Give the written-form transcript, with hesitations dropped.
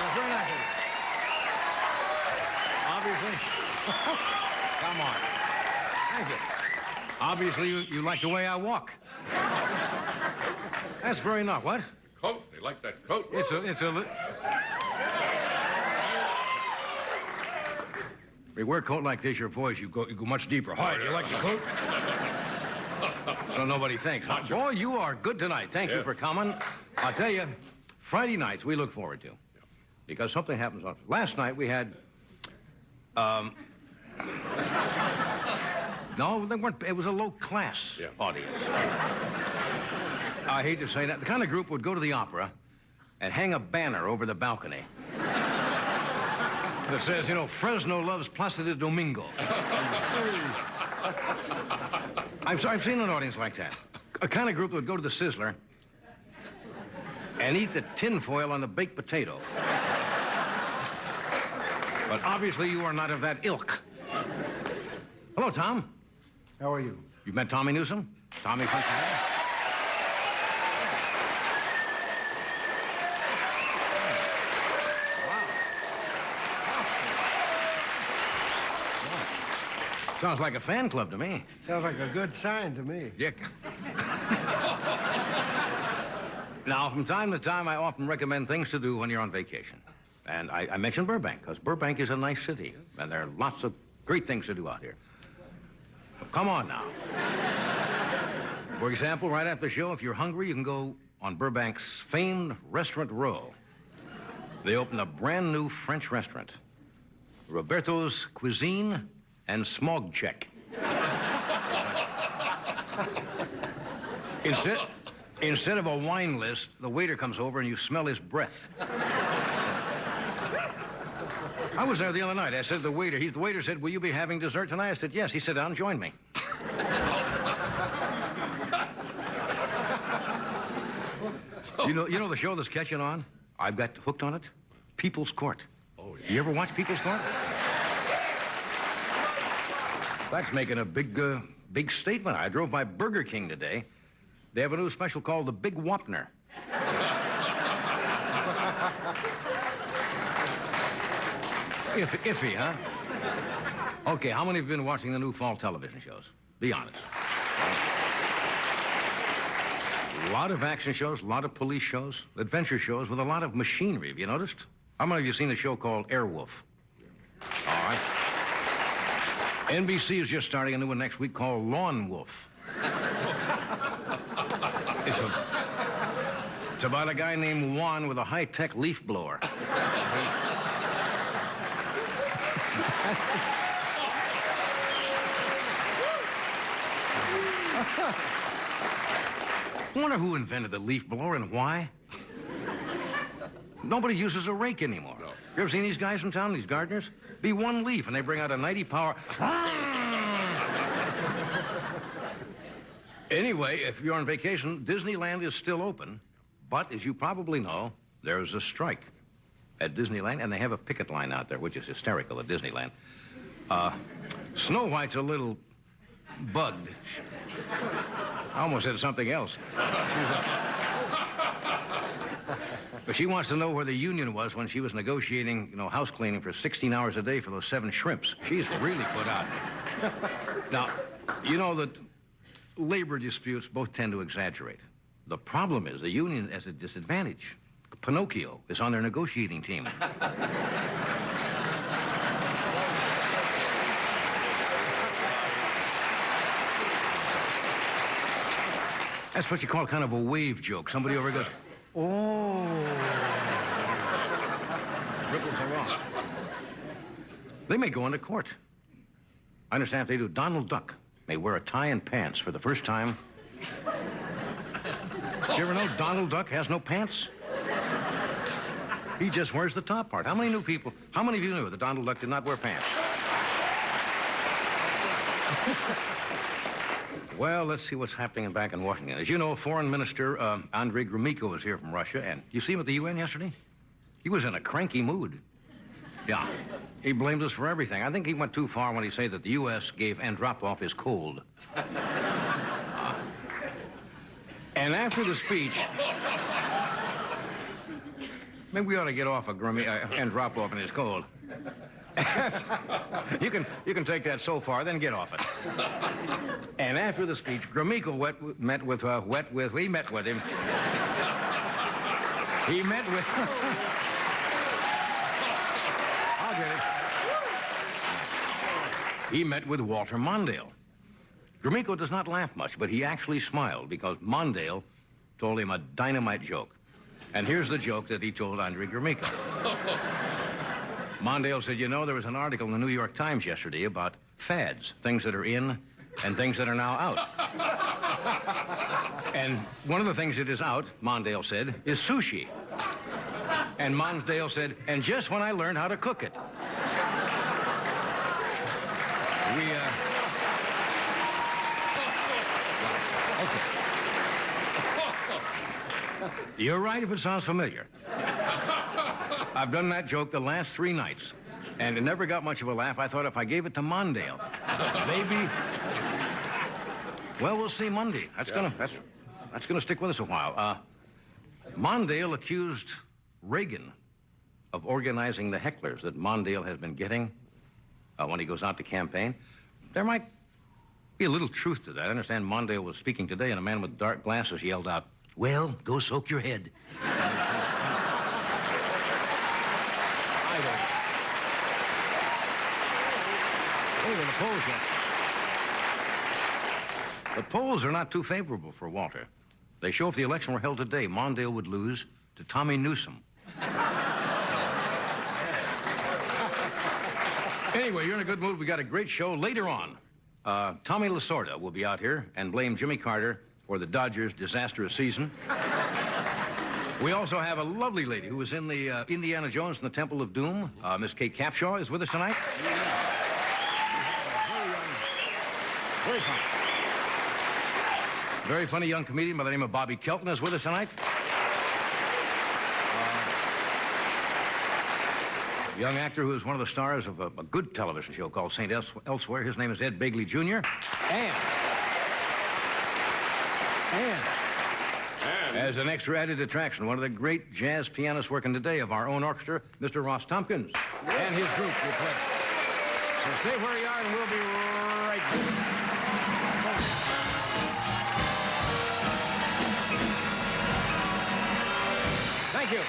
That's very nice of you. Obviously. Come on. Thank you. Obviously, you like the way I walk. That's very nice. What? Coat. They like that coat. It's a... If you wear a coat like this, your voice, you go much deeper. Hi, do you like the coat? So nobody thinks. Boy, you are good tonight. Thank you for coming. I'll tell you, Friday nights we look forward to. Because something happens on... Last night we had... No, they weren't... It was a low-class audience. I hate to say that. The kind of group would go to the opera and hang a banner over the balcony that says, you know, Fresno loves Placido Domingo. I've seen an audience like that. A kind of group that would go to the Sizzler and eat the tinfoil on the baked potato. But obviously you are not of that ilk. Hello, Tom. How are you? You met Tommy Newsom? Tommy from Canada? Sounds like a fan club to me. Sounds like a good sign to me. Yeah. Now, from time to time, I often recommend things to do when you're on vacation. And I mentioned Burbank, because Burbank is a nice city, and there are lots of great things to do out here. So come on now. For example, right after the show, if you're hungry, you can go on Burbank's famed Restaurant Row. They opened a brand new French restaurant, Roberto's Cuisine and Smog Check. Instead of a wine list, the waiter comes over and you smell his breath. I was there the other night. I said to the waiter, the waiter said, "Will you be having dessert tonight?" I said, "Yes." He said, "Down, join me." You know the show that's catching on? I've got hooked on it. People's Court. Oh, yeah. You ever watch People's Court? That's making a big statement. I drove by Burger King today. They have a new special called the Big Whopner. Iffy, huh? Okay, how many have been watching the new fall television shows? Be honest. A lot of action shows, a lot of police shows, adventure shows with a lot of machinery. Have you noticed? How many of you seen a show called Airwolf? All right. NBC is just starting a new one next week called Lawn Wolf. It's about a guy named Juan with a high-tech leaf blower. I wonder who invented the leaf blower and why. Nobody uses a rake anymore. No. You ever seen these guys in town, these gardeners? Be one leaf, and they bring out a 90 power. Anyway, if you're on vacation, Disneyland is still open. But, as you probably know, there's a strike at Disneyland, and they have a picket line out there, which is hysterical at Disneyland. Snow White's a little bugged. I almost said something else. But she wants to know where the union was when she was negotiating, house cleaning for 16 hours a day for those 7 shrimps. She's really put out. Now, you know that labor disputes both tend to exaggerate. The problem is the union is at a disadvantage. Pinocchio is on their negotiating team. That's what you call kind of a wave joke. Somebody over goes, "Oh." Ripples are wrong. They may go into court. I understand if they do, Donald Duck may wear a tie and pants for the first time. Did you ever know Donald Duck has no pants? He just wears the top part. How many of you knew that Donald Duck did not wear pants? Well, let's see what's happening back in Washington. As you know, Foreign Minister Andrei Gromyko was here from Russia, and you see him at the UN yesterday? He was in a cranky mood. Yeah, he blamed us for everything. I think he went too far when he said that the U.S. gave Andropov his cold. And after the speech, maybe we ought to get off of and drop off in his cold. You can take that so far, then get off it. And after the speech, Gromyko met with him. He met with... I'll get it. He met with Walter Mondale. Gromyko does not laugh much, but he actually smiled because Mondale told him a dynamite joke. And here's the joke that he told Andre Gromyko. Mondale said, you know, there was an article in the New York Times yesterday about fads, things that are in and things that are now out. And one of the things that is out, Mondale said, is sushi. And Mondale said, and just when I learned how to cook it. Okay. You're right if it sounds familiar. I've done that joke the last 3 nights, and it never got much of a laugh. I thought if I gave it to Mondale, maybe... Well, we'll see Monday. That's gonna stick with us a while. Mondale accused Reagan of organizing the hecklers that Mondale has been getting when he goes out to campaign. There might be a little truth to that. I understand Mondale was speaking today, and a man with dark glasses yelled out, well, go soak your head. Anyway, the polls are not too favorable for Walter. They show if the election were held today, Mondale would lose to Tommy Newsom. Anyway, you're in a good mood. We got a great show later on. Tommy Lasorda will be out here and blame Jimmy Carter for the Dodgers' disastrous season. We also have a lovely lady who was in the Indiana Jones and the Temple of Doom. Miss Kate Capshaw is with us tonight. Very funny. Very funny young comedian by the name of Bobby Kelton is with us tonight. A young actor who is one of the stars of a good television show called St. Elsewhere. His name is Ed Begley Jr. And as an extra added attraction, one of the great jazz pianists working today of our own orchestra, Mr. Ross Tompkins, and his group will play. So stay where you are, and we'll be right back. Thank you.